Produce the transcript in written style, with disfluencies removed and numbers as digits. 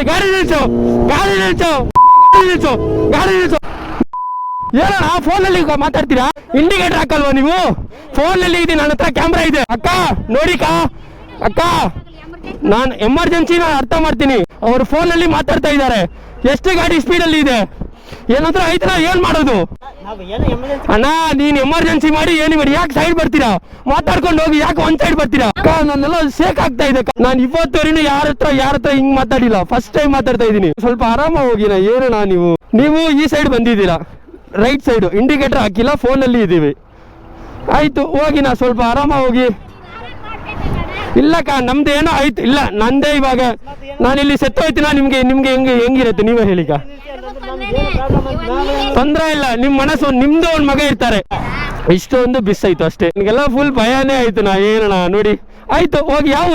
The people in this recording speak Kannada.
ಗಾಡಿ ನಿಲ್ಸು ಏನಣ್ಣ ಫೋನಲ್ಲಿ ಮಾತಾಡ್ತೀರಾ? ಇಂಡಿಕೇಟರ್ ಹಾಕಲ್ವಾ ನೀವು? ಫೋನಲ್ಲಿ ಇದೆ, ನನ್ನ ಹತ್ರ ಕ್ಯಾಮ್ರಾ ಇದೆ. ಅಕ್ಕ ನೋಡಿಕಾ, ಅಕ್ಕ ನಾನು ಎಮರ್ಜೆನ್ಸಿ ಅರ್ಥ ಮಾಡ್ತೀನಿ. ಅವ್ರು ಫೋನಲ್ಲಿ ಮಾತಾಡ್ತಾ ಇದ್ದಾರೆ. ಎಷ್ಟು ಗಾಡಿ ಸ್ಪೀಡಲ್ಲಿ ಇದೆ, ಏನಂದ್ರೆ ಐತನ ಏನ್ ಮಾಡೋದು? ಅಣ್ಣ ನೀನ್ ಎಮರ್ಜೆನ್ಸಿ ಮಾಡಿ ಏನಿ ಮಾಡಿ, ಯಾಕೆ ಸೈಡ್ ಬರ್ತೀರಾ? ಮಾತಾಡ್ಕೊಂಡು ಹೋಗಿ, ಯಾಕೆ ಒಂದ್ ಸೈಡ್ ಬರ್ತೀರಾ? ಅಕ್ಕ ನನ್ನೆಲ್ಲ ಶೇಕ್ ಆಗ್ತಾ ಇದೆ. ನಾನು ಇವತ್ತವರೆಗೂ ಯಾರ ಹತ್ರ ಹಿಂಗ್ ಮಾತಾಡಿಲ್ಲ, ಫಸ್ಟ್ ಟೈಮ್ ಮಾತಾಡ್ತಾ ಇದೀನಿ. ಸ್ವಲ್ಪ ಆರಾಮ ಹೋಗಿನ. ಏನಣ್ಣ ನೀವು ಈ ಸೈಡ್ ಬಂದಿದ್ದೀರಾ, ರೈಟ್ ಸೈಡ್ ಇಂಡಿಕೇಟರ್ ಹಾಕಿಲ್ಲ, ಫೋನಲ್ಲಿ ಇದೀವಿ. ಆಯ್ತು ಹೋಗಿನ, ಸ್ವಲ್ಪ ಆರಾಮ ಹೋಗಿ. ಇಲ್ಲಕ್ಕ ನಮ್ದೇನೋ ಆಯ್ತು. ಇಲ್ಲ ನಂದೇ ಇವಾಗ ನಾನಿಲ್ಲಿ ಸೆತ್ತೋಯ್ತೀನ. ನಿಮ್ಗೆ ಹೆಂಗಿರುತ್ತೆ ನೀವೇ ಹೇಳಿಕ? ತೊಂದ್ರೆ ಇಲ್ಲ, ನಿಮ್ ಮನಸ್ಸು ನಿಮ್ದು ಒಂದ್ ಮಗ ಇರ್ತಾರೆ. ಇಷ್ಟೊಂದು ಬಿಸ್ ಆಯ್ತು ಅಷ್ಟೇ. ನಿಮ್ಗೆಲ್ಲ ಫುಲ್ ಭಯನೇ ಆಯ್ತು. ಏನಣ್ಣ ನೋಡಿ, ಆಯ್ತು ಹೋಗಿ. ಯಾವ